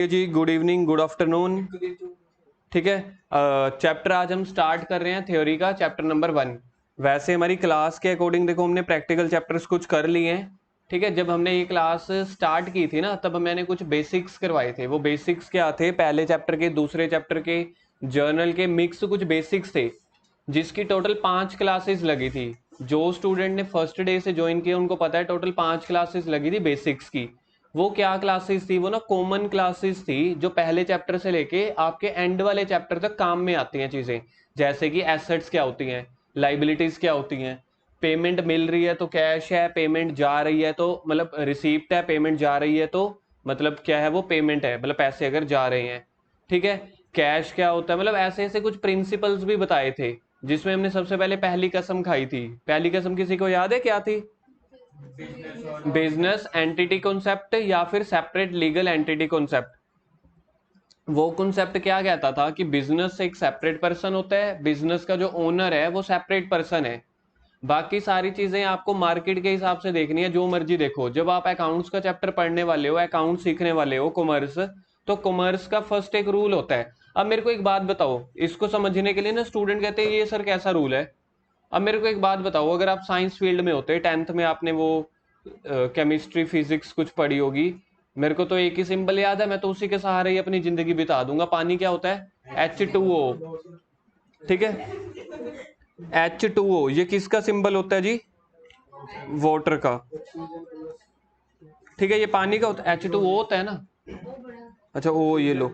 जी good evening, good afternoon. ठीक है, chapter आज हम स्टार्ट कर रहे हैं थ्योरी का, चैप्टर नंबर 1। वैसे हमारी क्लास के अकॉर्डिंग देखो हमने प्रैक्टिकल चैप्टर्स कुछ कर लिए हैं। ठीक है, जब हमने ये क्लास स्टार्ट की थी ना तब मैंने कुछ बेसिक्स करवाए थे। वो बेसिक्स क्या थे? पहले चैप्टर के, दूसरे चैप्टर के, जर्नल के मिक्स कुछ बेसिक्स थे, जिसकी टोटल 5 क्लासेस लगी थी। जो स्टूडेंट ने फर्स्ट डे से ज्वाइन किया उनको पता है टोटल 5 क्लासेस लगी थी बेसिक्स की। वो क्या क्लासेस थी? वो ना कॉमन क्लासेस थी जो पहले चैप्टर से लेके आपके एंड वाले चैप्टर तक काम में आती हैं चीजें। जैसे कि एसेट्स क्या होती हैं, लाइबिलिटीज क्या होती हैं, पेमेंट मिल रही है तो कैश है, पेमेंट जा रही है तो मतलब रिसीप्ट है, पेमेंट जा रही है तो मतलब क्या है? वो पेमेंट है, मतलब पैसे अगर जा रहे हैं। ठीक है, कैश क्या होता है, मतलब ऐसे ऐसे कुछ प्रिंसिपल्स भी बताए थे। जिसमें हमने सबसे पहले पहली कसम खाई थी। पहली कसम किसी को याद है क्या थी? बिजनेस एंटिटी कॉन्सेप्ट या फिर सेपरेट लीगल एंटिटी कॉन्सेप्ट। वो कॉन्सेप्ट क्या कहता था कि बिजनेस एक सेपरेट पर्सन होता है, बिजनेस का जो ओनर है वो सेपरेट पर्सन है। बाकी सारी चीजें आपको मार्केट के हिसाब से देखनी है, जो मर्जी देखो। जब आप अकाउंट्स का चैप्टर पढ़ने वाले हो, अकाउंट सीखने वाले हो, कॉमर्स, तो कॉमर्स का फर्स्ट एक रूल होता है। अब मेरे को एक बात बताओ, इसको समझने के लिए ना स्टूडेंट कहते हैं ये सर कैसा रूल है। अब मेरे को एक बात बताओ, अगर आप साइंस फील्ड में होते, 10th में आपने वो केमिस्ट्री फिजिक्स कुछ पढ़ी होगी। मेरे को तो एक ही सिंबल याद है, मैं तो उसी के सहारे ही अपनी जिंदगी बिता दूंगा। पानी क्या होता है? H2O। ठीक है, H2O ये किसका सिंबल होता है जी? वाटर का। ठीक है, ये पानी का होता है, H2O होता है ना। अच्छा ओ ये लो,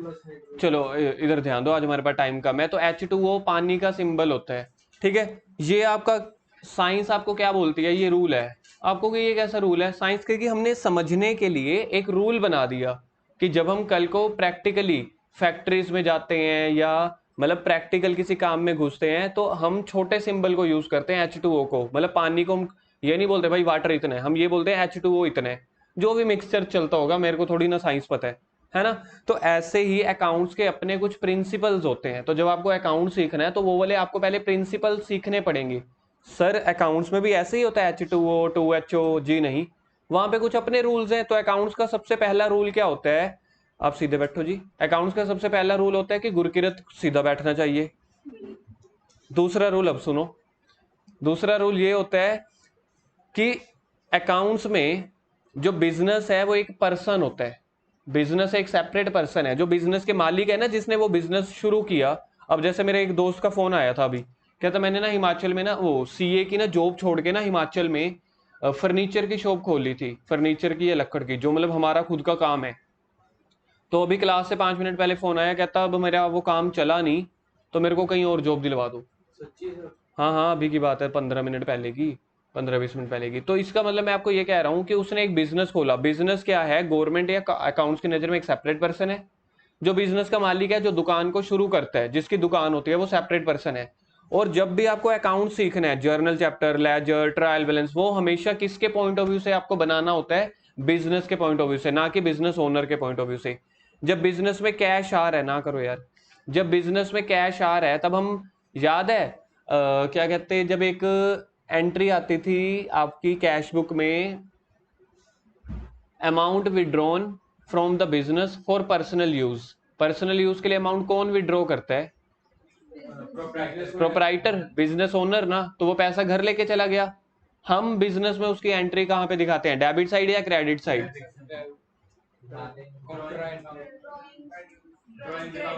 चलो इधर ध्यान दो, आज हमारे पास टाइम कम है। तो H2O पानी का सिंबल होता है। ठीक है, ये आपका साइंस आपको क्या बोलती है? ये रूल है आपको कि ये कैसा रूल है साइंस के, कि हमने समझने के लिए एक रूल बना दिया कि जब हम कल को प्रैक्टिकली फैक्ट्रीज में जाते हैं या मतलब प्रैक्टिकल किसी काम में घुसते हैं तो हम छोटे सिंबल को यूज करते हैं, H2O को। मतलब पानी को हम ये नहीं बोलते भाई वाटर इतना है, हम ये बोलते हैं H2O इतना है। जो भी मिक्सचर चलता होगा, मेरे को थोड़ी ना साइंस पता है ना। तो ऐसे ही अकाउंट्स के अपने कुछ प्रिंसिपल्स होते हैं। तो जब आपको अकाउंट सीखना है तो वो वाले आपको पहले प्रिंसिपल सीखने पड़ेंगे। सर अकाउंट्स में भी ऐसे ही होता है H2O 2HO? जी नहीं, वहां पे कुछ अपने रूल्स हैं। तो अकाउंट्स का सबसे पहला रूल क्या होता है? आप सीधे बैठो जी। अकाउंट्स का सबसे पहला रूल होता है कि गुरकिरत सीधा बैठना चाहिए। दूसरा रूल अब सुनो, दूसरा रूल ये होता है कि अकाउंट्स में जो बिजनेस है वो एक पर्सन होता है। बिजनेस एक सेपरेट पर्सन है। जो बिजनेस के मालिक है ना, जिसने वो बिजनेस शुरू किया। अब जैसे मेरे एक दोस्त का फोन आया था अभी, कहता मैंने ना हिमाचल में ना वो सीए की ना जॉब छोड़ के ना हिमाचल में फर्नीचर की शॉप खोल ली थी, फर्नीचर की या लक्कड़ की, जो मतलब हमारा खुद का काम है। तो अभी क्लास से 5 मिनट पहले फोन आया, कहता अब मेरा वो काम चला नहीं तो मेरे को कहीं और जॉब दिलवा दो। हाँ हाँ, अभी की बात है, 15 मिनट पहले की, 15-20 मिनट पहले की। तो इसका मतलब मैं आपको ये कह रहा हूँ कि उसने एक बिजनेस खोला। बिजनेस क्या है? गवर्नमेंट या अकाउंट्स की नजर में एक सेपरेट पर्सन है। जो बिजनेस का मालिक है, जो दुकान को शुरू करता है, जिसकी दुकान होती है, वो सेपरेट पर्सन है। और जब भी आपको अकाउंट सीखना है, journal chapter, ledger, trial balance, वो हमेशा किसके पॉइंट ऑफ व्यू से आपको बनाना होता है? बिजनेस के पॉइंट ऑफ व्यू से, ना कि बिजनेस ओनर के पॉइंट ऑफ व्यू से। जब बिजनेस में कैश आ रहा है, ना करो यार, जब बिजनेस में कैश आ रहा है तब हम, याद है क्या कहते हैं, जब एक एंट्री आती थी आपकी कैश बुक में, amount withdrawn from the business for personal use. Personal use के लिए अमाउंट कौन विड्रॉ करता है? प्रोपराइटर, बिजनेस ओनर ना। तो वो पैसा घर लेके चला गया। हम बिजनेस में उसकी एंट्री कहां पे दिखाते हैं? डेबिट साइड या क्रेडिट साइड?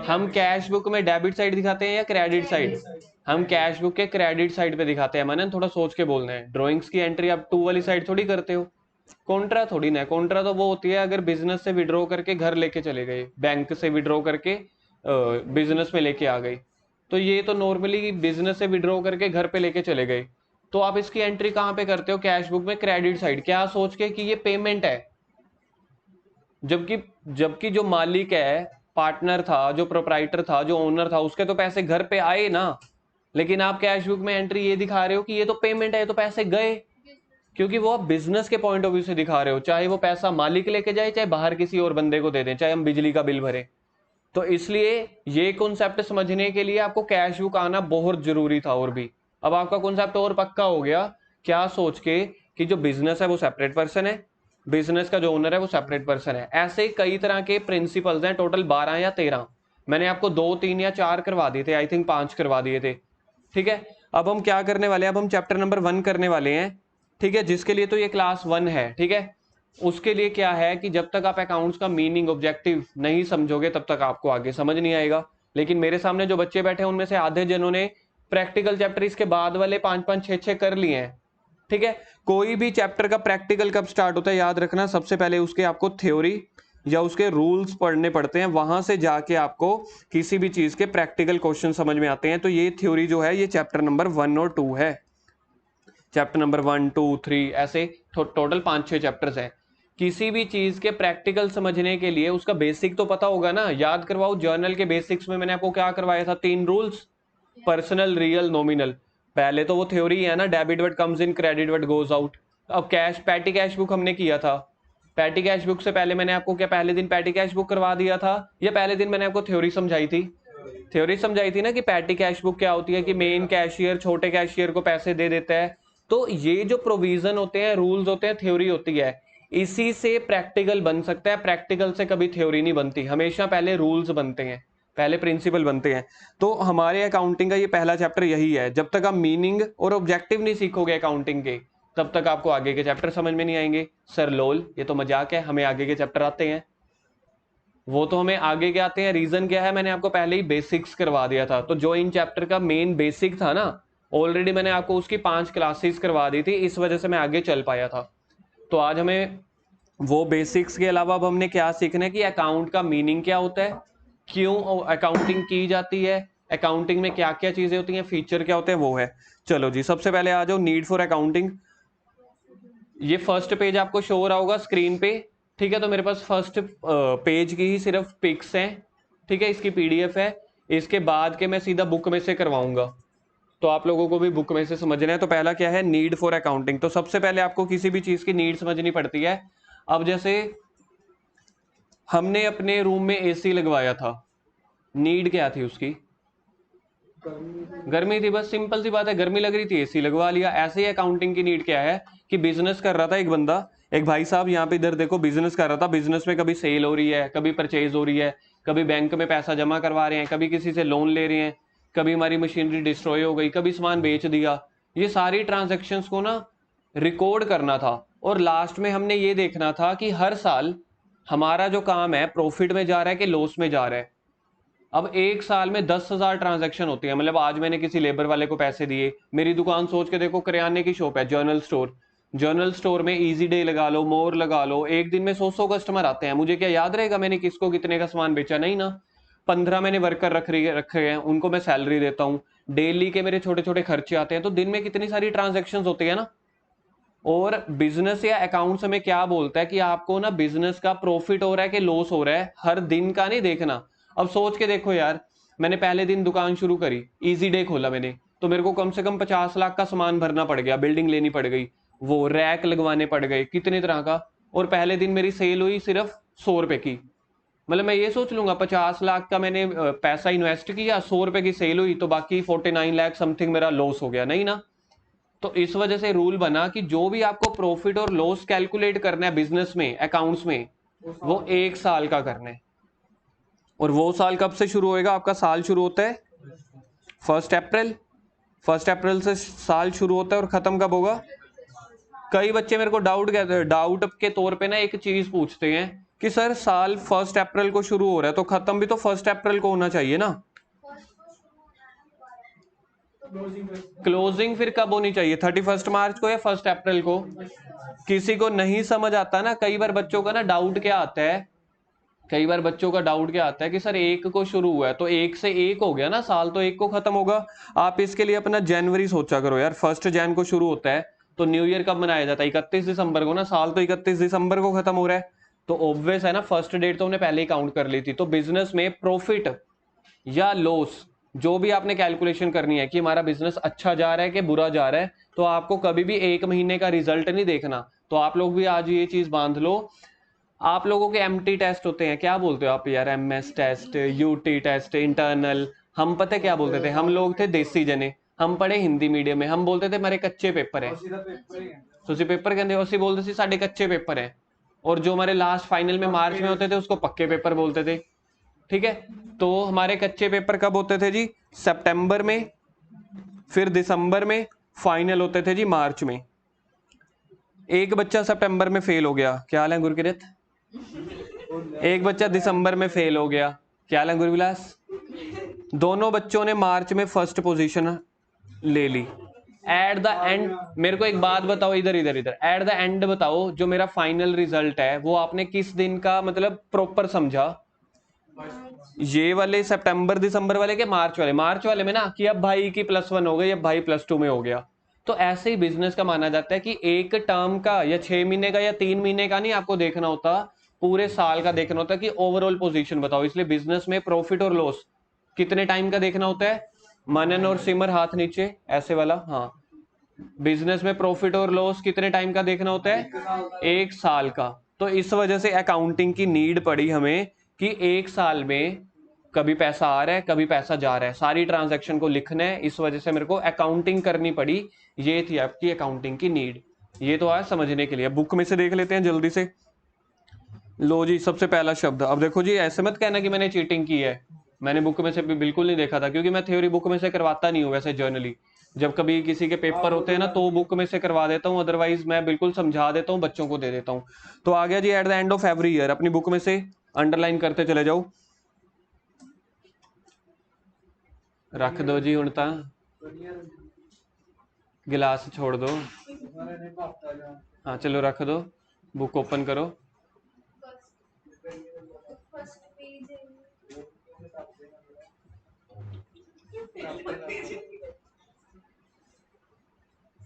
हम कैश बुक में डेबिट साइड दिखाते हैं या क्रेडिट साइड? हम कैश बुक के क्रेडिट साइड पे दिखाते हैं। मैंने थोड़ा सोच के बोलना है, ड्राइंग्स की एंट्री आप टू वाली साइड थोड़ी करते हो। कॉन्ट्रा थोड़ी ना। कॉन्ट्रा तो वो होती है अगर बिजनेस से विड्रॉ करके घर लेके चले गए, बैंक से विड्रॉ करके बिजनेस में लेके आ गए। तो ये तो नॉर्मली बिजनेस से विड्रॉ करके घर पे लेके चले गए। तो आप इसकी एंट्री कहां पे करते हो? कैश बुक में क्रेडिट साइड। क्या सोच के कि ये पेमेंट है। जबकि जबकि जो मालिक है, पार्टनर था, जो प्रोपराइटर था, जो ओनर था, उसके तो पैसे घर पे आए ना। लेकिन आप कैश बुक में एंट्री ये दिखा रहे हो कि ये तो पेमेंट है, ये तो पैसे गए। क्योंकि वो आप बिजनेस के पॉइंट ऑफ व्यू से दिखा रहे हो, चाहे वो पैसा मालिक लेके जाए, चाहे बाहर किसी और बंदे को दे दें, चाहे हम बिजली का बिल भरें। तो इसलिए ये कॉन्सेप्ट समझने के लिए आपको कैश बुक आना बहुत जरूरी था। और भी अब आपका कॉन्सेप्ट और पक्का हो गया। क्या सोच के कि जो बिजनेस है वो सेपरेट पर्सन है, बिजनेस का जो ओनर है वो सेपरेट पर्सन है। ऐसे कई तरह के प्रिंसिपल्स हैं, टोटल 12 या 13। मैंने आपको 2, 3 या 4 करवा दिए थे, आई थिंक 5 करवा दिए थे। ठीक है, अब हम क्या करने वाले हैं, अब हम चैप्टर नंबर 1 करने वाले हैं। ठीक है, जिसके लिए तो ये क्लास 1 है। ठीक है, उसके लिए क्या है कि जब तक आप अकाउंट्स का मीनिंग ऑब्जेक्टिव नहीं समझोगे तब तक आपको आगे समझ नहीं आएगा। लेकिन मेरे सामने जो बच्चे बैठे हैं उनमें से आधे जनों ने प्रैक्टिकल चैप्टर इसके बाद वाले 5-5, 6-6 कर लिए हैं। ठीक है, कोई भी चैप्टर का प्रैक्टिकल कब स्टार्ट होता है याद रखना, सबसे पहले उसके आपको थ्योरी या उसके रूल्स पढ़ने पड़ते हैं, वहां से जाके आपको किसी भी चीज के प्रैक्टिकल क्वेश्चन समझ में आते हैं। तो ये थ्योरी जो है ये चैप्टर नंबर 1 और 2 है। चैप्टर नंबर 1, 2, 3 ऐसे टोटल 5-6 चैप्टर्स हैं। किसी भी चीज के प्रैक्टिकल समझने के लिए उसका बेसिक तो पता होगा ना, याद करवाओ। जर्नल के बेसिक्स में मैंने आपको क्या करवाया था, 3 रूल्स, पर्सनल, रियल, नॉमिनल। पहले तो वो थ्योरी है ना, debit what comes in, credit what goes out. अब कैश, पैटी कैश बुक हमने किया था। पैटी कैश बुक से पहले मैंने आपको क्या पहले दिन पैटी कैश बुक करवा दिया था, या पहले दिन मैंने आपको थ्योरी समझाई थी? थ्योरी समझाई थी ना कि पैटी कैश बुक क्या होती है, कि मेन कैशियर छोटे कैशियर को पैसे दे देता है। तो ये जो प्रोविजन होते हैं, रूल्स होते हैं, थ्योरी होती है, इसी से प्रैक्टिकल बन सकता है। प्रैक्टिकल से कभी थ्योरी नहीं बनती, हमेशा पहले रूल्स बनते हैं, पहले प्रिंसिपल बनते हैं। तो हमारे अकाउंटिंग का ये पहला चैप्टर यही है। जब तक आप मीनिंग और ऑब्जेक्टिव नहीं सीखोगे अकाउंटिंग के, तब तक आपको आगे के चैप्टर समझ में नहीं आएंगे। सर लोल, ये तो मजाक है, हमें आगे के चैप्टर आते हैं। वो तो हमें आगे के आते हैं। रीजन क्या है, मैंने आपको पहले ही बेसिक्स करवा दिया था। तो जो इन चैप्टर का मेन बेसिक था ना, ऑलरेडी मैंने आपको उसकी 5 क्लासेस करवा दी थी, इस वजह से मैं आगे चल पाया था। तो आज हमें वो बेसिक्स के अलावा अब हमने क्या सीखना है कि अकाउंट का मीनिंग क्या होता है, क्यों अकाउंटिंग की जाती है, अकाउंटिंग में क्या क्या चीजें होती हैं, फीचर क्या होते हैं, वो है। चलो जी, सबसे पहले आ जाओ नीड फॉर अकाउंटिंग। ये फर्स्ट पेज आपको शो हो रहा होगा स्क्रीन पे। ठीक है, तो मेरे पास फर्स्ट पेज की ही सिर्फ पिक्स हैं। ठीक है, इसकी पीडीएफ है। इसके बाद के मैं सीधा बुक में से करवाऊंगा, तो आप लोगों को भी बुक में से समझना है। तो पहला क्या है, नीड फॉर अकाउंटिंग। तो सबसे पहले आपको किसी भी चीज की नीड समझनी पड़ती है। अब जैसे हमने अपने रूम में एसी लगवाया था, नीड क्या थी उसकी? गर्मी थी, बस सिंपल सी बात है, गर्मी लग रही थी, एसी लगवा लिया। ऐसे ही अकाउंटिंग की नीड क्या है कि बिजनेस कर रहा था एक बंदा, एक भाई साहब, यहाँ पे इधर देखो, बिजनेस कर रहा था। बिजनेस में कभी सेल हो रही है, कभी परचेज हो रही है, कभी बैंक में पैसा जमा करवा रहे हैं, कभी किसी से लोन ले रहे हैं, कभी हमारी मशीनरी डिस्ट्रॉय हो गई, कभी सामान बेच दिया। ये सारी ट्रांजेक्शन्स को ना रिकॉर्ड करना था, और लास्ट में हमने ये देखना था कि हर साल हमारा जो काम है प्रॉफिट में जा रहा है कि लॉस में जा रहा है। अब एक साल में 10,000 ट्रांजैक्शन होती है। मतलब आज मैंने किसी लेबर वाले को पैसे दिए, मेरी दुकान सोच के देखो, किराने की शॉप है, जर्नल स्टोर। जर्नल स्टोर में इजी डे लगा लो, मोर लगा लो, एक दिन में 100 कस्टमर आते हैं। मुझे क्या याद रहेगा मैंने किसको कितने का सामान बेचा? नहीं ना। 15 मैंने वर्कर रखे हैं, उनको मैं सैलरी देता हूँ, डेली के मेरे छोटे छोटे खर्चे आते हैं। तो दिन में कितनी सारी ट्रांजेक्शन होती है ना। और बिजनेस या अकाउंट्स हमें क्या बोलता है कि आपको ना बिजनेस का प्रॉफिट हो रहा है कि लॉस हो रहा है, हर दिन का नहीं देखना। अब सोच के देखो यार, मैंने पहले दिन दुकान शुरू करी, इजी डे खोला मैंने, तो मेरे को कम से कम 50 लाख का सामान भरना पड़ गया, बिल्डिंग लेनी पड़ गई, वो रैक लगवाने पड़ गए, कितने तरह का। और पहले दिन मेरी सेल हुई सिर्फ 100 रुपए की। मतलब मैं ये सोच लूंगा 50 लाख का मैंने पैसा इन्वेस्ट किया, 100 रुपए की सेल हुई, तो बाकी 49 लाख समथिंग मेरा लॉस हो गया, नहीं ना। तो इस वजह से रूल बना कि जो भी आपको प्रॉफिट और लॉस कैलकुलेट करना है बिजनेस में, अकाउंट्स में, वो एक साल का करना है। और वो साल कब से शुरू होएगा? आपका साल शुरू होता है 1 अप्रैल। 1 अप्रैल से साल शुरू होता है और खत्म कब होगा? कई बच्चे मेरे को डाउट के तौर पे ना एक चीज पूछते हैं कि सर साल 1 अप्रैल को शुरू हो रहा है तो खत्म भी तो 1 अप्रैल को होना चाहिए ना। क्लोजिंग फिर कब होनी चाहिए? 31 मार्च को या 1 अप्रैल को? किसी को नहीं समझ आता ना। कई बार बच्चों का ना डाउट क्या आता है, कई बार बच्चों का डाउट क्या आता है कि सर 1 को शुरू हुआ है तो 1 से 1 हो गया ना, साल तो 1 को खत्म होगा। आप इसके लिए अपना जनवरी सोचा करो यार। 1 जैन को शुरू होता है तो न्यू ईयर कब मनाया जाता है? 31 दिसंबर को ना। साल तो 31 दिसंबर को खत्म हो रहा है, तो ऑब्वियस है ना, फर्स्ट डेट तो हमने पहले ही काउंट कर ली थी। तो बिजनेस में प्रॉफिट या लॉस जो भी आपने कैलकुलेशन करनी है कि हमारा बिजनेस अच्छा जा रहा है कि बुरा जा रहा है, तो आपको कभी भी 1 महीने का रिजल्ट नहीं देखना। तो आप लोग भी आज ये चीज बांध लो। आप लोगों के एमटी टेस्ट होते हैं, क्या बोलते हो आप यार? MS test, UT test, internal. हम पता है क्या बोलते थे? हम लोग थे देसी जने, हम पढ़े हिंदी मीडियम में, हम बोलते थे हमारे कच्चे पेपर है। ਤੁਸੀਂ पेपर कहते हो, ਅਸੀਂ बोलते सी साडे कच्चे पेपर है। और जो हमारे लास्ट फाइनल में मार्च में होते थे उसको पक्के पेपर बोलते थे। ठीक है, तो हमारे कच्चे पेपर कब होते थे जी? सितंबर में, फिर दिसंबर में, फाइनल होते थे जी मार्च में। एक बच्चा सितंबर में फेल हो गया, क्या हाल है गुरकिरत? एक बच्चा दिसंबर में फेल हो गया, क्या हाल है गुरविलास? दोनों बच्चों ने मार्च में फर्स्ट पोजीशन ले ली। एट द एंड मेरे को एक बात बताओ, इधर इधर इधर, एट द एंड बताओ जो मेरा फाइनल रिजल्ट है वो आपने किस दिन का मतलब प्रॉपर समझा? ये वाले सितंबर दिसंबर वाले के मार्च वाले? मार्च वाले में ना कि अब भाई की +1 हो गई, अब भाई +2 में हो गया। तो ऐसे ही बिजनेस का माना जाता है कि एक टर्म का या 6 महीने का या 3 महीने का नहीं आपको देखना होता, पूरे साल का देखना होता है कि ओवरऑल पोजीशन बताओ। इसलिए बिजनेस में प्रॉफिट और लॉस कितने टाइम का देखना होता है? मनन और सिमर हाथ नीचे ऐसे वाला, हाँ। बिजनेस में प्रॉफिट और लॉस कितने टाइम का देखना होता है? 1 साल का। तो इस वजह से अकाउंटिंग की नीड पड़ी हमें कि 1 साल में कभी पैसा आ रहा है कभी पैसा जा रहा है, सारी ट्रांजैक्शन को लिखना है। इस वजह से मेरे को अकाउंटिंग करनी पड़ी। ये थी आपकी अकाउंटिंग की नीड। ये तो आज समझने के लिए। बुक में से देख लेते हैं जल्दी से। लो जी, सबसे पहला शब्द। अब देखो जी, ऐसे मत कहना कि मैंने चीटिंग की है, मैंने बुक में से भी बिल्कुल नहीं देखा था, क्योंकि मैं थ्योरी बुक में से करवाता नहीं हूँ वैसे जर्नली। जब कभी किसी के पेपर होते हैं ना तो बुक में से करवा देता हूँ, अदरवाइज मैं बिल्कुल समझा देता हूँ, बच्चों को दे देता हूँ। तो आ गया जी, at the end of every year. अपनी बुक में से अंडरलाइन करते चले जाओ। रख दो जी हुण तां, गिलास छोड़ दो। हाँ चलो रख दो, बुक ओपन करो।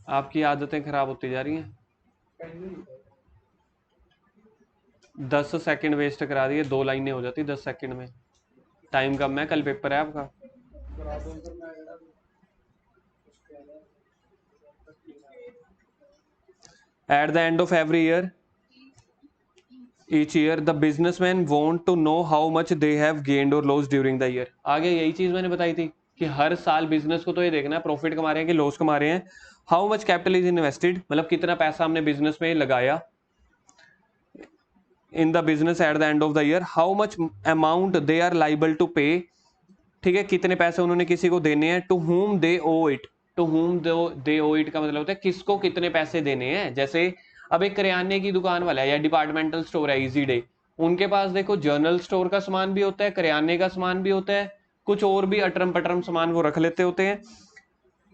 आपकी आदतें खराब होती जा रही हैं। 10 सेकंड वेस्ट करा दिए, 2 लाइनें हो जाती 10 सेकंड में। टाइम कम है, कल पेपर है आपका। Eight the end of every year, each year the businessmen want to know how much they have gained or lost during the year। आगे यही चीज मैंने बताई थी कि हर साल बिजनेस को तो ये देखना है प्रॉफिट कमा रहे हैं कि लॉस कमा रहे हैं। How much capital is invested, मतलब कितना पैसा हमने बिजनेस में लगाया। In the business at the end of the year, how much amount they are liable to pay, ठीक है, कितने पैसे उन्होंने किसी को देने हैं। To whom they O it, to whom they O it का मतलब होता है किसको कितने पैसे देने हैं। जैसे अब एक किराने की दुकान वाला है या डिपार्टमेंटल स्टोर है इजी डे, उनके पास देखो जनरल स्टोर का सामान भी होता है, किराने का सामान भी होता है, कुछ और भी अटरम पटरम सामान वो रख लेते होते हैं।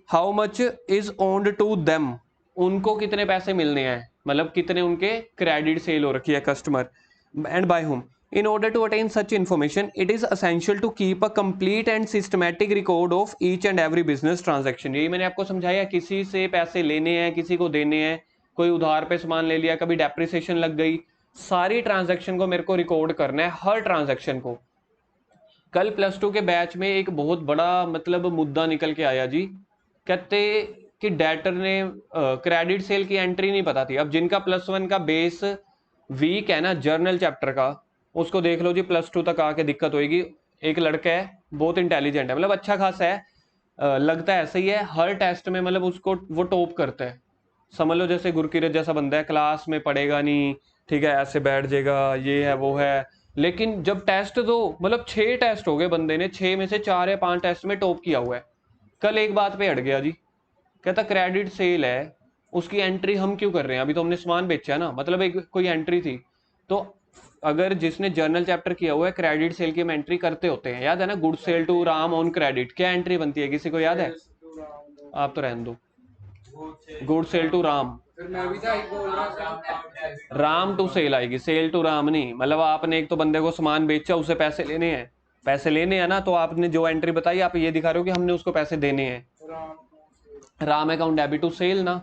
How much is owned to them, उनको कितने पैसे मिलने हैं, मतलब कितने उनके क्रेडिट सेल हो रखी है customer, and by whom. In order to attain such information, it is essential to keep a complete and systematic record of each and every business transaction। यही मैंने आपको समझाया, किसी से पैसे लेने हैं, किसी को देने हैं, कोई उधार पे सामान ले लिया, कभी डेप्रिसिएशन लग गई, सारी ट्रांजैक्शन को मेरे को रिकॉर्ड करना है, हर ट्रांजैक्शन को। कल +2 के बैच में एक बहुत बड़ा मतलब मुद्दा निकल के आया जी, कहते कि डेटर ने क्रेडिट सेल की एंट्री नहीं पता थी। अब जिनका +1 का बेस वीक है ना जर्नल चैप्टर का, उसको देख लो जी, +2 तक आके दिक्कत होगी। एक लड़का है बहुत इंटेलिजेंट है, मतलब अच्छा खासा है, लगता है ऐसा ही है, हर टेस्ट में मतलब उसको वो टॉप करता है। समझ लो जैसे गुरकिरत जैसा बंदा है, क्लास में पढ़ेगा नहीं, ठीक है, ऐसे बैठ जाएगा, ये है वो है, लेकिन जब टेस्ट दो, मतलब 6 टेस्ट हो गए बंदे ने, 6 में से 4 या 5 टेस्ट में टॉप किया हुआ है। कल एक बात पे अड़ गया जी, कहता क्रेडिट सेल है, उसकी एंट्री हम क्यों कर रहे हैं, अभी तो हमने सामान बेचा है ना, मतलब एक कोई एंट्री थी। तो अगर जिसने जर्नल चैप्टर किया हुआ है, क्रेडिट सेल की हम एंट्री करते होते हैं, याद है ना, good cell to Ram on credit, क्या एंट्री बनती है, किसी को याद है? आप तो रहने दो, good cell to Ram, Ram to sale आएगी, सेल टू राम नहीं। मतलब आपने एक तो बंदे को सामान बेचा, उसे पैसे लेने हैं, पैसे लेने हैं ना, तो आपने जो एंट्री बताई आप ये दिखा रहे हो कि हमने उसको पैसे देने हैं, Ram account debit to sale ना।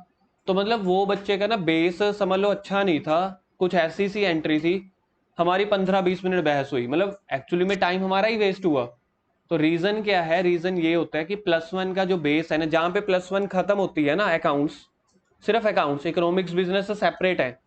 तो मतलब वो बच्चे का ना बेस समझ लो अच्छा नहीं था, कुछ ऐसी सी एंट्री थी, हमारी 15-20 मिनट बहस हुई, मतलब एक्चुअली में टाइम हमारा ही वेस्ट हुआ। तो रीजन क्या है? रीजन ये होता है कि +1 का जो बेस है ना, जहां पे +1 खत्म होती है ना अकाउंट्स, सिर्फ अकाउंट्स, इकोनॉमिक्स बिजनेस से सेपरेट है,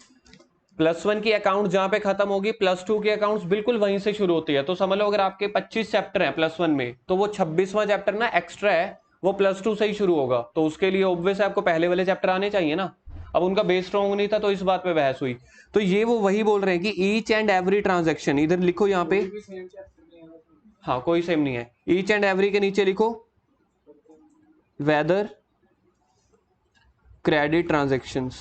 +1 की अकाउंट जहां पे खत्म होगी, +2 की अकाउंट्स बिल्कुल वहीं से शुरू होती है। तो समझ लो अगर आपके 25 चैप्टर है +1 में, तो वो 26वां चैप्टर ना एक्स्ट्रा है, वो +2 से ही शुरू होगा, तो उसके लिए ऑब्वियस है आपको पहले वाले चैप्टर आने चाहिए ना। अब उनका बेस स्ट्रॉन्ग नहीं था तो इस बात पे बहस हुई। तो ये वो वही बोल रहे हैं कि ईच एंड एवरी ट्रांजैक्शन, इधर लिखो यहाँ पे, हाँ कोई सेम नहीं है, ईच एंड एवरी के नीचे लिखो whether credit transactions,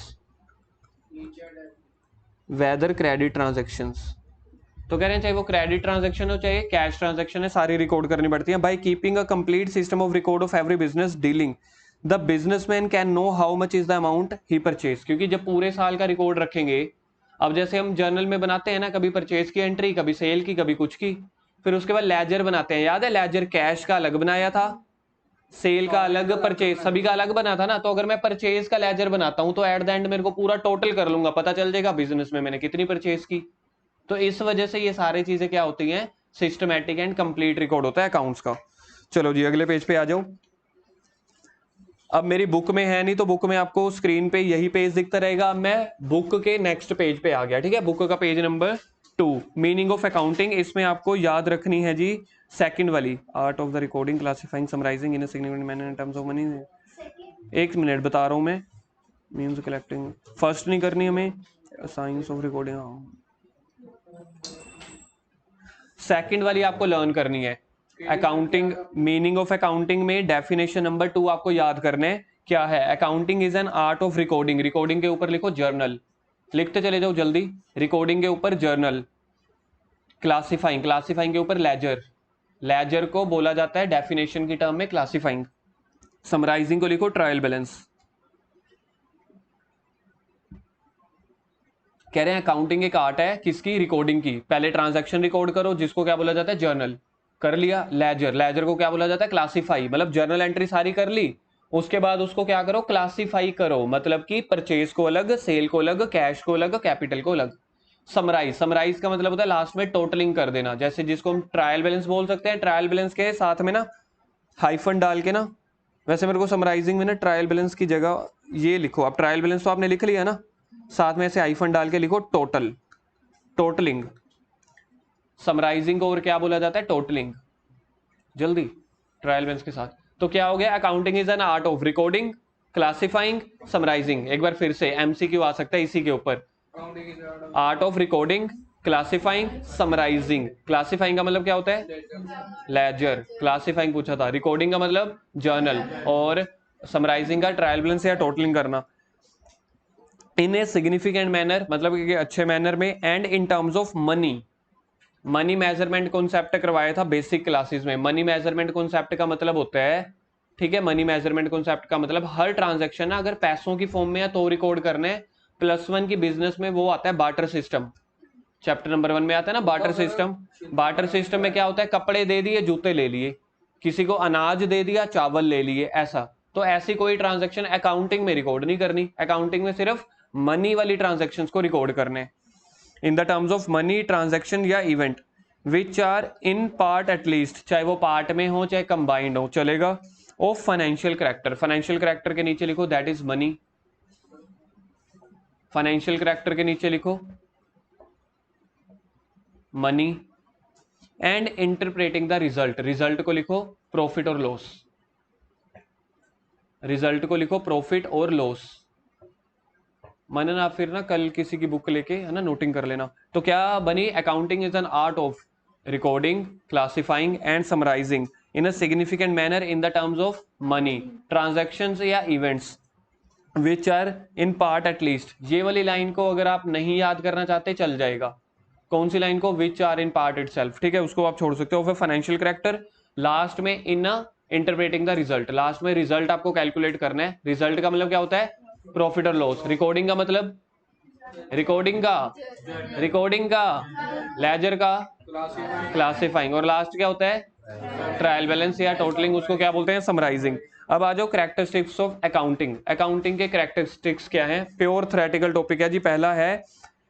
whether credit transactions. तो कह रहे हैं चाहे वो क्रेडिट ट्रांजैक्शन हो चाहे कैश ट्रांजैक्शन है, सारी रिकॉर्ड करनी पड़ती है। By keeping a complete system of record of every business dealing, the businessman can know how much is the amount he purchase. क्योंकि जब पूरे साल का रिकॉर्ड रखेंगे, अब जैसे हम जर्नल में बनाते हैं ना, कभी परचेज की एंट्री, कभी सेल की, कभी कुछ की, फिर उसके बाद लेजर बनाते हैं, याद है लेजर कैश का अलग बनाया था, सेल का अलग, परचेज सभी का अलग बना था ना। तो अगर मैं परचेज का लेजर बनाता हूं तो एट द एंड मेरे को पूरा टोटल कर लूंगा, पता चल जाएगा बिजनेस में मैंने कितनी परचेज की। तो इस वजह से ये सारी चीजें क्या होती हैं, सिस्टमैटिक एंड कंप्लीट रिकॉर्ड होता है अकाउंट्स का। चलो जी अगले पेज पे आ जाओ। अब मेरी बुक में है नहीं तो बुक में आपको स्क्रीन पे यही पेज दिखता रहेगा। अब मैं बुक के नेक्स्ट पेज पे आ गया, ठीक है, बुक का page number 2, meaning of accounting. इसमें आपको याद रखनी है जी सेकंड वाली, art of the recording, classifying, summarising in a significant manner in terms of money. एक मिनट बता रहा हूं मैं, मीन्स कलेक्टिंग फर्स्ट नहीं करनी हमें, साइंस ऑफ रिकॉर्डिंग सेकंड वाली आपको लर्न करनी है। अकाउंटिंग, मीनिंग ऑफ अकाउंटिंग में डेफिनेशन नंबर 2 आपको याद करने क्या है। Accounting is an art of recording, recording के ऊपर लिखो जर्नल, लिखते चले जाओ जल्दी, रिकॉर्डिंग के ऊपर जर्नल, क्लासिफाइंग, क्लासिफाइंग के ऊपर लेजर, लेजर को बोला जाता है डेफिनेशन की टर्म में क्लासिफाइंग, समराइजिंग को लिखो ट्रायल बैलेंस। कह रहे हैं अकाउंटिंग एक आर्ट है किसकी, रिकॉर्डिंग की। पहले ट्रांजैक्शन रिकॉर्ड करो जिसको क्या बोला जाता है जर्नल, कर लिया। लेजर, लेजर को क्या बोला जाता है क्लासिफाई, मतलब जर्नल एंट्री सारी कर ली, उसके बाद उसको क्या करो क्लासिफाई करो, मतलब कि परचेज को अलग, सेल को अलग, कैश को अलग, कैपिटल को अलग। समराइज, समराइज का मतलब होता है लास्ट में टोटलिंग कर देना, जैसे जिसको हम ट्रायल बैलेंस बोल सकते हैं। ट्रायल बैलेंस के साथ में ना हाइफन डाल के ना, वैसे मेरे को समराइजिंग में ना ट्रायल बैलेंस की जगह ये लिखो, अब ट्रायल बैलेंस तो आपने लिख लिया ना, साथ में ऐसे हाइफन डाल के लिखो टोटल, टोटलिंग। समराइजिंग को और क्या बोला जाता है टोटलिंग, जल्दी ट्रायल बैलेंस के साथ। तो क्या हो गया, accounting is an art of recording, classifying, summarising. एक बार फिर से एमसीक्यू आ सकता है इसी के ऊपर, art of recording, classifying, summarising. Classifying का मतलब क्या होता है लेजर, क्लासिफाइंग पूछा था, रिकॉर्डिंग का मतलब जर्नल, और समराइजिंग का ट्रायल बैलेंस या टोटलिंग करना। इन ए सिग्निफिकेंट मैनर मतलब कि अच्छे मैनर में, and in terms of money, money measurement concept करवाया था बेसिक क्लासेस में। मनी मेजरमेंट कॉन्सेप्ट का मतलब होता है, ठीक है, मनी मेजरमेंट कॉन्सेप्ट का मतलब हर ट्रांजैक्शन अगर पैसों की फॉर्म में है तो रिकॉर्ड करने। +1 की बिजनेस में वो आता है बार्टर सिस्टम, चैप्टर नंबर 1 में आता है ना बार्टर सिस्टम। बार्टर सिस्टम में क्या होता है, कपड़े दे दिए जूते ले लिए, किसी को अनाज दे दिया चावल ले लिए, ऐसा। तो ऐसी कोई ट्रांजैक्शन अकाउंटिंग में रिकॉर्ड नहीं करनी, अकाउंटिंग में सिर्फ मनी वाली ट्रांजैक्शंस को रिकॉर्ड करने। In the terms of money transaction या event which are in part at least, चाहे वो पार्ट में हो चाहे कंबाइंड हो चलेगा, of financial character. Financial character के नीचे लिखो that is money, financial character के नीचे लिखो money, and interpreting the result, result को लिखो प्रॉफिट और लॉस, रिजल्ट को लिखो प्रॉफिट और लॉस। मनन आप फिर ना कल किसी की बुक लेके है ना नोटिंग कर लेना। तो क्या बनी, accounting is an art of recording, classifying and summarising in a significant manner in the terms of money transactions या events which are in part at least. ये वाली लाइन को अगर आप नहीं याद करना चाहते चल जाएगा, कौन सी लाइन को, which are in part itself, ठीक है, उसको आप छोड़ सकते हो। फिर फाइनेंशियल कैरेक्टर लास्ट में, इन इंटरप्रेटिंग द रिजल्ट, लास्ट में रिजल्ट आपको कैलकुलेट करना है। रिजल्ट का मतलब क्या होता है प्रॉफिट और लॉस। रिकॉर्डिंग का मतलब, रिकॉर्डिंग का लेजर का क्लासिफाइंग, और लास्ट क्या होता है ट्रायल बैलेंस या टोटलिंग, उसको क्या बोलते हैं समराइजिंग। अब आ जाओ कैरेक्टरिस्टिक्स ऑफ अकाउंटिंग। अकाउंटिंग के कैरेक्टरिस्टिक्स क्या है, प्योर थ्योरेटिकल टॉपिक है जी। पहला है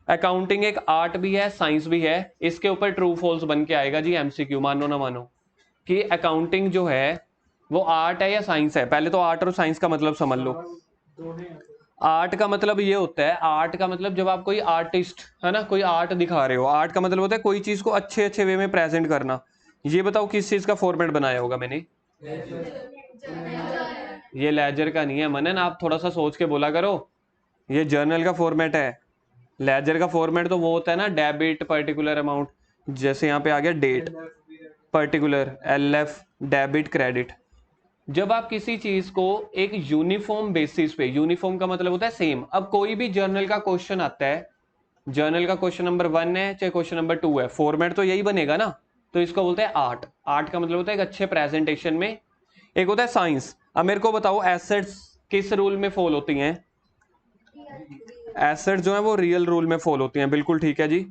अकाउंटिंग एक आर्ट भी है साइंस भी है, इसके ऊपर ट्रू फॉल्स बन के आएगा जी एमसीक्यू, मानो ना मानो कि अकाउंटिंग जो है वो आर्ट है या साइंस है। पहले तो आर्ट और साइंस का मतलब समझ लो। आर्ट का मतलब ये होता है, आर्ट का मतलब जब आप कोई आर्टिस्ट है ना कोई आर्ट दिखा रहे हो, आर्ट का मतलब होता है कोई चीज को अच्छे अच्छे वे में प्रेजेंट करना। ये बताओ किस चीज का फॉर्मेट बनाया होगा मैंने, ये लेजर का नहीं है मनन, आप थोड़ा सा सोच के बोला करो। ये जर्नल का फॉर्मेट है। लेजर का फॉर्मेट तो वो होता है ना, डेबिट पर्टिकुलर अमाउंट, जैसे यहाँ पे आ गया date particular, LF debit credit. जब आप किसी चीज को एक यूनिफॉर्म बेसिस पे, यूनिफॉर्म का मतलब होता है सेम। अब कोई भी जर्नल का क्वेश्चन आता है, जर्नल का क्वेश्चन नंबर 1 है चाहे क्वेश्चन नंबर 2 है, फॉर्मेट तो यही बनेगा ना। तो इसको बोलते हैं आर्ट। आर्ट का मतलब होता है एक अच्छे प्रेजेंटेशन में। एक होता है साइंस। अब मेरे को बताओ एसेट्स किस रूल में फॉल होती हैं? एसेट जो है वो रियल रूल में फॉल होती हैं, बिल्कुल ठीक है जी।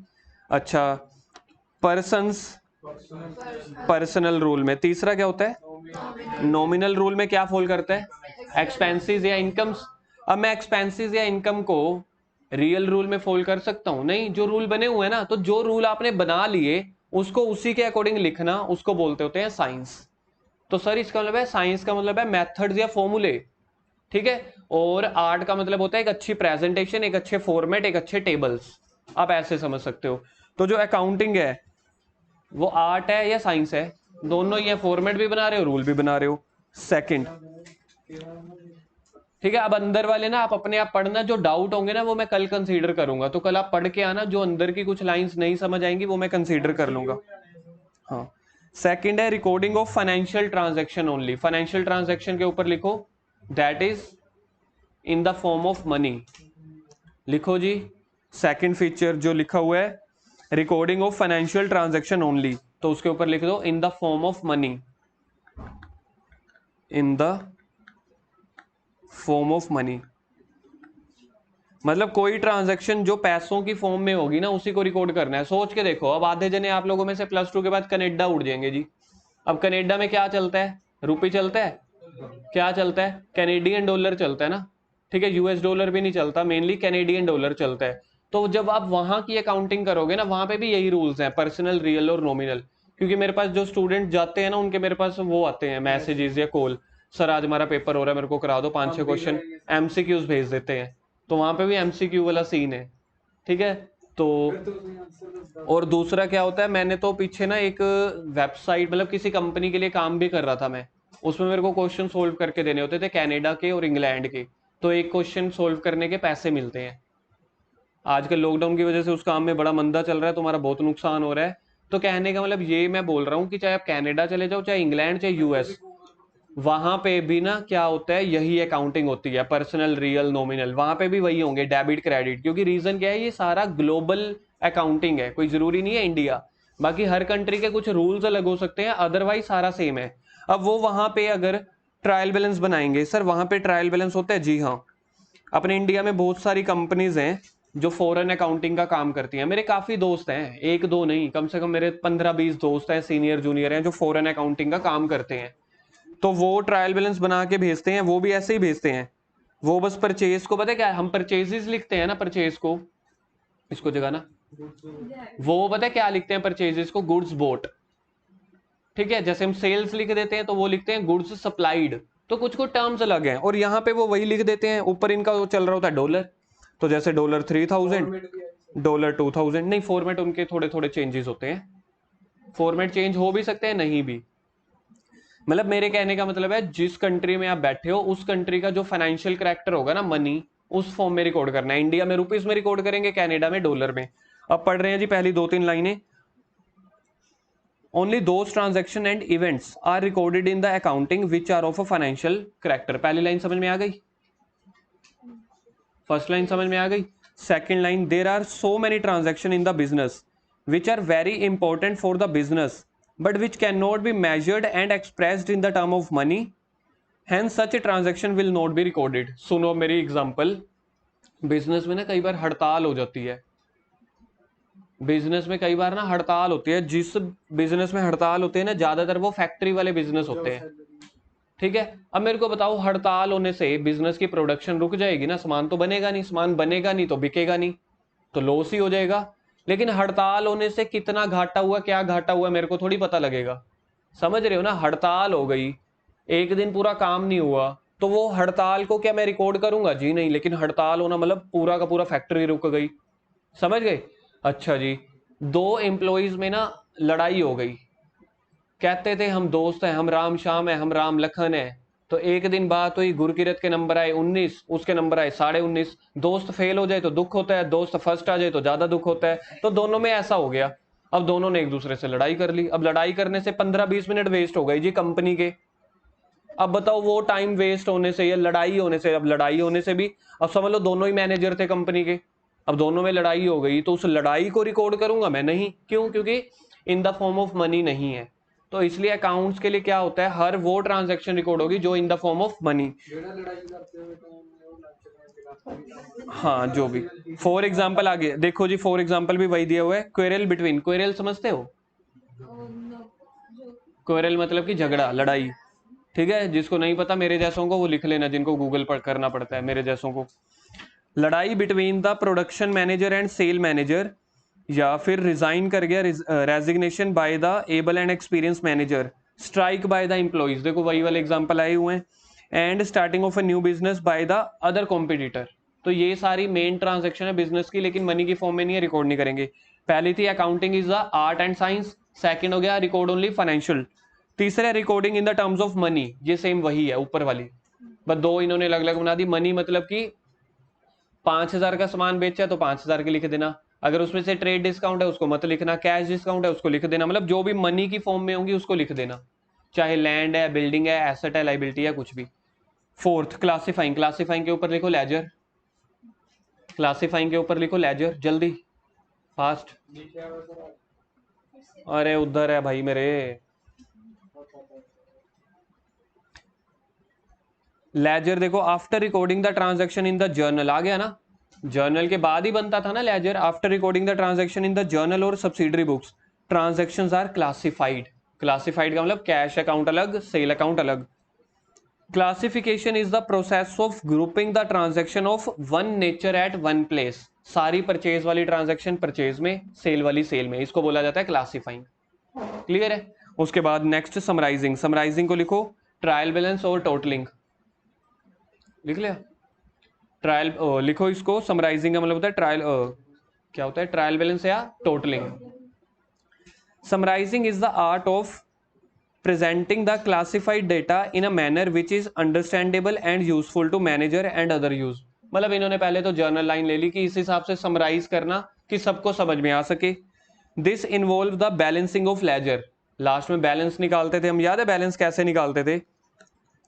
अच्छा, पर्सन्स पर्सनल रूल में। तीसरा क्या होता है? नॉमिनल रूल में क्या फॉल करता है? एक्सपेंसेस या इनकम्स। अब मैं एक्सपेंसेस या इनकम को रियल रूल में फॉल कर सकता हूं? नहीं, जो रूल बने हुए हैं ना, तो जो रूल आपने बना लिए उसको उसी के अकॉर्डिंग लिखना, उसको बोलते होते हैं साइंस। तो सर इसका मतलब है, साइंस का मतलब है मेथड्स या फॉर्मूले, ठीक है। और आर्ट का मतलब होता है एक अच्छी प्रेजेंटेशन, एक अच्छे फॉर्मेट, एक अच्छे टेबल्स। आप ऐसे समझ सकते हो। तो जो अकाउंटिंग है वो आर्ट है या साइंस है? दोनों ही है, फॉर्मेट भी बना रहे हो, रूल भी बना रहे हो। सेकंड, ठीक है। अब अंदर वाले ना आप अपने आप पढ़ना, जो डाउट होंगे ना वो मैं कल कंसीडर करूंगा। तो कल आप पढ़ के आना, जो अंदर की कुछ लाइंस नहीं समझ आएंगी वो मैं कंसीडर कर लूंगा। हाँ, सेकंड है recording of financial transaction only. Financial transaction के ऊपर लिखो that is in the form of money. लिखो जी, सेकंड फीचर जो लिखा हुआ है recording of financial transaction only, तो उसके ऊपर लिख दो in the form of money. In the form of money मतलब कोई ट्रांजैक्शन जो पैसों की फॉर्म में होगी ना उसी को रिकॉर्ड करना है। सोच के देखो, अब आधे जने आप लोगों में से +2 के बाद कनाडा उड़ जाएंगे जी। अब कनाडा में क्या चलता है? रुपी चलता है? क्या चलता है? कैनेडियन डॉलर चलता है ना, ठीक है। US डॉलर भी नहीं चलता, मेनली कैनेडियन डॉलर चलता है। तो जब आप वहां की अकाउंटिंग करोगे ना, वहां पे भी यही रूल्स हैं, पर्सनल, रियल और नॉमिनल। क्योंकि मेरे पास जो स्टूडेंट जाते हैं ना, उनके मेरे पास वो आते हैं मैसेजेस या कॉल, सर आज हमारा पेपर हो रहा है, मेरे को करा दो 5-6 क्वेश्चन, MCQs भेज देते हैं। तो वहां पे भी MCQ वाला सीन है, ठीक है। तो और दूसरा क्या होता है, मैंने तो पीछे ना एक वेबसाइट, मतलब किसी कंपनी के लिए काम भी कर रहा था मैं, उसमें मेरे को क्वेश्चन सोल्व करके देने होते थे कनाडा के और इंग्लैंड के। तो एक क्वेश्चन सोल्व करने के पैसे मिलते हैं। आजकल लॉकडाउन की वजह से उस काम में बड़ा मंदा चल रहा है, तुम्हारा बहुत नुकसान हो रहा है। तो कहने का मतलब ये मैं बोल रहा हूँ कि चाहे आप कनाडा चले जाओ, चाहे इंग्लैंड, चाहे US, वहां पे भी ना क्या होता है, यही अकाउंटिंग होती है, पर्सनल, रियल, नॉमिनल। वहां पे भी वही होंगे, डेबिट क्रेडिट। क्योंकि रीजन क्या है, ये सारा ग्लोबल अकाउंटिंग है, कोई जरूरी नहीं है इंडिया। बाकी हर कंट्री के कुछ रूल्स अलग हो सकते हैं, अदरवाइज सारा सेम है। अब वो वहां पे अगर ट्रायल बैलेंस बनाएंगे, सर वहां पे ट्रायल बैलेंस होता है? जी हाँ। अपने इंडिया में बहुत सारी कंपनीज हैं जो फॉरेन अकाउंटिंग का काम करती हैं। मेरे काफी दोस्त हैं, एक दो नहीं, कम से कम मेरे 15-20 दोस्त हैं, सीनियर जूनियर हैं, जो फॉरेन अकाउंटिंग का काम करते हैं। तो वो ट्रायल बैलेंस बना के भेजते हैं, वो भी ऐसे ही भेजते हैं। वो बस परचेज को, पता है क्या, हम परचेजेस लिखते हैं ना, परचेज को, इसको जगह ना, वो पता है क्या लिखते हैं परचेजेस को? गुड्स बोट, ठीक है। जैसे हम सेल्स लिख देते हैं तो वो लिखते हैं गुड्स सप्लाइड। तो कुछ कुछ टर्म्स अलग हैं, और यहाँ पे वो वही लिख देते हैं। ऊपर इनका वो चल रहा होता है डॉलर, तो जैसे $3000, $2000। नहीं, फॉर्मेट उनके थोड़े थोड़े चेंजेस होते हैं, फॉर्मेट चेंज हो भी सकते हैं, नहीं भी। मतलब मेरे कहने का मतलब है, जिस कंट्री में आप बैठे हो उस कंट्री का जो फाइनेंशियल कैरेक्टर होगा ना, मनी, उस फॉर्म में रिकॉर्ड करना है। इंडिया में रुपीस में रिकॉर्ड करेंगे, कनाडा में डॉलर में। अब पढ़ रहे हैं जी पहली 2-3 लाइनें। Only those transaction and events are recorded in the accounting which are of a financial character. पहली लाइन समझ में आ गई? फर्स्ट लाइन समझ में आ गई? Second line, there are so many transaction in the business which are very important for the business but which cannot be measured and expressed in the term of money, hence such a transaction will not be recorded। सुनो मेरी example, business में ना कई बार हड़ताल हो जाती है, business में कई बार ना हड़ताल होती है। जिस बिजनेस में हड़ताल होते हैं ना, ज्यादातर वो फैक्ट्री वाले बिजनेस होते हैं, ठीक है। अब मेरे को बताओ, हड़ताल होने से बिजनेस की प्रोडक्शन रुक जाएगी ना, सामान तो बनेगा नहीं, सामान बनेगा नहीं तो बिकेगा नहीं, तो लॉस ही हो जाएगा। लेकिन हड़ताल होने से कितना घाटा हुआ, क्या घाटा हुआ, मेरे को थोड़ी पता लगेगा। समझ रहे हो ना? हड़ताल हो गई, एक दिन पूरा काम नहीं हुआ, तो वो हड़ताल को क्या मैं रिकॉर्ड करूंगा? जी नहीं। लेकिन हड़ताल होना मतलब पूरा का पूरा फैक्ट्री रुक गई, समझ गए? अच्छा जी, 2 एम्प्लॉइज में ना लड़ाई हो गई, कहते थे हम दोस्त हैं, हम राम श्याम है, हम राम लखन है, तो एक दिन बात हुई, गुरकीरत के नंबर आए 19, उसके नंबर आए 19.5। दोस्त फेल हो जाए तो दुख होता है, दोस्त फर्स्ट आ जाए तो ज्यादा दुख होता है। तो दोनों में ऐसा हो गया, अब दोनों ने एक दूसरे से लड़ाई कर ली। अब लड़ाई करने से 15-20 मिनट वेस्ट हो गई जी कंपनी के। अब बताओ वो टाइम वेस्ट होने से या लड़ाई होने से, अब लड़ाई होने से भी, अब समझ लो दोनों ही मैनेजर थे कंपनी के, अब दोनों में लड़ाई हो गई, तो उस लड़ाई को रिकॉर्ड करूंगा मैं? नहीं। क्यों? क्योंकि in the form of money नहीं है। तो इसलिए अकाउंट्स के लिए क्या होता है, हर वो ट्रांजैक्शन रिकॉर्ड होगी जो in the form of money. हाँ जो भी, फॉर एग्जाम्पल आगे देखो जी, फॉर एग्जाम्पल भी वही दिया हुआ है, क्वेरल बिटवीन, क्वेरल समझते हो? क्वेरल मतलब कि झगड़ा, लड़ाई, ठीक है। जिसको नहीं पता मेरे जैसों को वो लिख लेना, जिनको गूगल पर करना पड़ता है मेरे जैसों को। लड़ाई between the production manager and sale manager, या फिर रिजाइन कर गया, resignation by the able and experience manager, strike by the employees, देखो वही वाले एग्जांपल आए हुए हैं, and starting of a new business by the other competitor. तो ये सारी मेन ट्रांजेक्शन है बिजनेस की, लेकिन मनी की फॉर्म में नहीं है, रिकॉर्ड नहीं करेंगे। पहली थी accounting is the art and science, second हो गया रिकॉर्ड ओनली फाइनेंशियल, तीसरा recording in the terms of money, ये सेम वही है ऊपर वाली, बस दो इन्होंने अलग अलग बना दी। मनी मतलब कि 5,000 का सामान बेचा है तो 5,000 की लिख देना, अगर उसमें से ट्रेड डिस्काउंट है उसको मत लिखना, कैश डिस्काउंट है उसको लिख देना, मतलब जो भी मनी की फॉर्म में होंगी उसको लिख देना, चाहे लैंड है, बिल्डिंग है, एसेट है, लाइबिलिटी है, कुछ भी। फोर्थ क्लासिफाइंग, क्लासिफाइंग के ऊपर लिखो लेजर, क्लासिफाइंग के ऊपर लिखो लेजर, जल्दी फास्ट। अरे उधर है भाई मेरे। लेजर देखो, after recording the transaction in the journal, आ गया ना, जर्नल के बाद ही बनता था ना ledger. After recording the transaction in the journal और subsidiary books, transactions are classified. Classified का मतलब कैश अकाउंट अलग, सेल अकाउंट अलग। Classification is the process of grouping the transaction of one nature at one place, सारी purchase वाली transaction purchase में, sale वाली sale में, इसको बोला जाता है क्लासिफाइंग। क्लियर है? उसके बाद नेक्स्ट समराइजिंग, समराइजिंग को लिखो ट्रायल बैलेंस और टोटलिंग, लिख लिया? ट्रायल लिखो इसको, समराइजिंग का मतलब होता है ट्रायल, क्या होता है, ट्रायल बैलेंस या totalling. Summarising is the art of presenting the classified data in a manner which is understandable and useful to manager and other use। मतलब इन्होंने पहले तो जर्नल लाइन ले ली कि इस हिसाब से समराइज करना कि सबको समझ में आ सके। This involve the balancing of ledger, last में बैलेंस निकालते थे हम, याद है बैलेंस कैसे निकालते थे?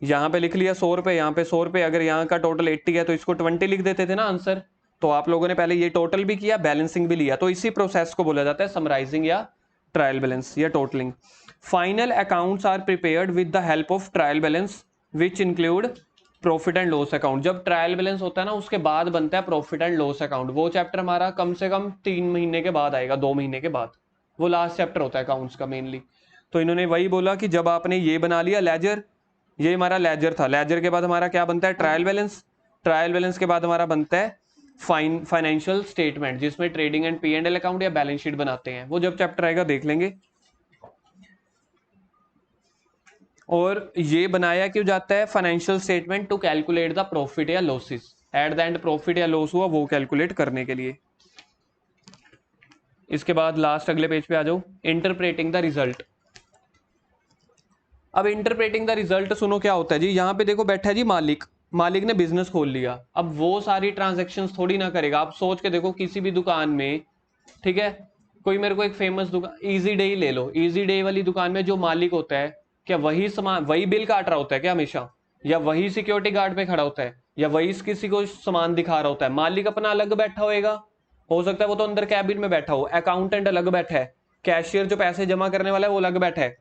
यहाँ पे लिख लिया 100 रुपए, यहाँ पे 100 रुपए, अगर यहाँ का टोटल 80 है तो इसको 20 लिख देते थे ना आंसर। तो आप लोगों ने पहले ये टोटल भी किया, बैलेंसिंग भी लिया, तो इसी प्रोसेस को बोला जाता है समराइजिंग या ट्रायल बैलेंस या totalling. Final accounts are prepared with the help of trial balance which include profit and loss account. जब ट्रायल बैलेंस होता है ना उसके बाद बनता है प्रॉफिट एंड लॉस अकाउंट। वो चैप्टर हमारा कम से कम 3 महीने के बाद आएगा, 2 महीने के बाद, वो लास्ट चैप्टर होता है अकाउंट्स का मेनली। तो इन्होंने वही बोला कि जब आपने ये बना लिया लेजर, ये हमारा लेजर था, लेजर के बाद हमारा क्या बनता है, ट्रायल बैलेंस, ट्रायल बैलेंस के बाद हमारा बनता है फाइनेंशियल स्टेटमेंट, जिसमें ट्रेडिंग एंड P&L अकाउंट या बैलेंस शीट बनाते हैं, वो जब चैप्टर आएगा देख लेंगे। और ये बनाया क्यों जाता है financial statement, to calculate the profit या losses, at the end profit या लॉस हुआ वो कैलकुलेट करने के लिए। इसके बाद लास्ट अगले पेज पे आ जाओ, इंटरप्रेटिंग द रिजल्ट। अब इंटरप्रेटिंग द रिजल्ट सुनो क्या होता है जी, यहाँ पे देखो बैठा है जी मालिक, मालिक ने बिजनेस खोल लिया, अब वो सारी ट्रांजैक्शंस थोड़ी ना करेगा। आप सोच के देखो किसी भी दुकान में, ठीक है, कोई मेरे को एक फेमस दुकान इजी डे ही ले लो, इजी डे वाली दुकान में जो मालिक होता है, क्या वही सामान वही बिल काट रहा होता है क्या हमेशा, या वही सिक्योरिटी गार्ड पे खड़ा होता है, या वही किसी को सामान दिखा रहा होता है? मालिक अपना अलग बैठा होएगा, हो सकता है वो तो अंदर कैबिन में बैठा हो, अकाउंटेंट अलग बैठा है, कैशियर जो पैसे जमा करने वाला है वो अलग बैठा है,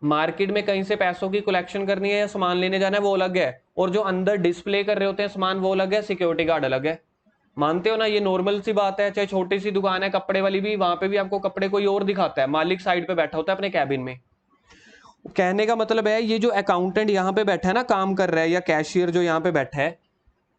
मार्केट में कहीं से पैसों की कलेक्शन करनी है या सामान लेने जाना है वो अलग है, और जो अंदर डिस्प्ले कर रहे होते हैं सामान वो अलग है, सिक्योरिटी गार्ड अलग है। मानते हो ना, ये नॉर्मल सी बात है। चाहे छोटी सी दुकान है कपड़े वाली भी, वहां पे भी आपको कपड़े कोई और दिखाता है, मालिक साइड पे बैठा होता है अपने कैबिन में। कहने का मतलब है ये जो अकाउंटेंट यहाँ पे बैठा है ना, काम कर रहा है, या कैशियर जो यहाँ पे बैठा है,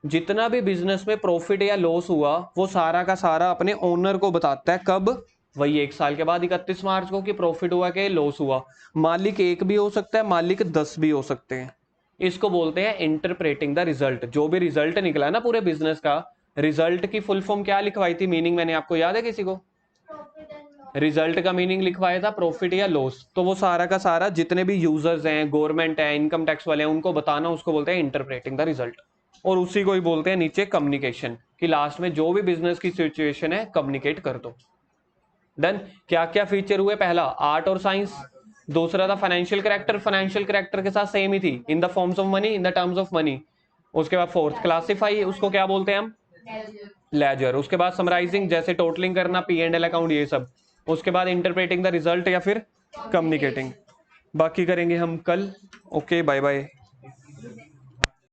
जितना भी बिजनेस में प्रॉफिट या लॉस हुआ वो सारा का सारा अपने ओनर को बताता है। कब? वही 1 साल के बाद 31 मार्च को, कि प्रॉफिट हुआ कि लॉस हुआ। मालिक एक भी हो सकता है, मालिक 10 भी हो सकते हैं। इसको बोलते हैं इंटरप्रेटिंग द रिजल्ट। जो भी रिजल्ट निकला ना पूरे बिजनेस का, रिजल्ट की फुल फॉर्म क्या लिखवाई थी, मीनिंग मैंने आपको याद है किसी को? रिजल्ट का मीनिंग लिखवाया था प्रॉफिट या लॉस, तो वो सारा का सारा जितने भी यूजर्स हैं, गवर्नमेंट है, इनकम टैक्स वाले हैं, उनको बताना, उसको बोलते हैं इंटरप्रेटिंग द रिजल्ट। और उसी को ही बोलते हैं नीचे कम्युनिकेशन, कि लास्ट में जो भी बिजनेस की सिचुएशन है कम्युनिकेट कर दो। देन क्या क्या फीचर हुए, पहला आर्ट और साइंस, दूसरा था फाइनेंशियल कैरेक्टर, फाइनेंशियल कैरेक्टर के साथ सेम ही थी, in the forms of money, in the terms of money. उसके बाद फोर्थ क्लासिफाई, उसको क्या बोलते हैं हम, लेजर। उसके बाद समराइजिंग, जैसे टोटलिंग करना, P&L अकाउंट, ये सब। उसके बाद इंटरप्रेटिंग द रिजल्ट या फिर कम्युनिकेटिंग। बाकी करेंगे हम कल। Okay, bye bye.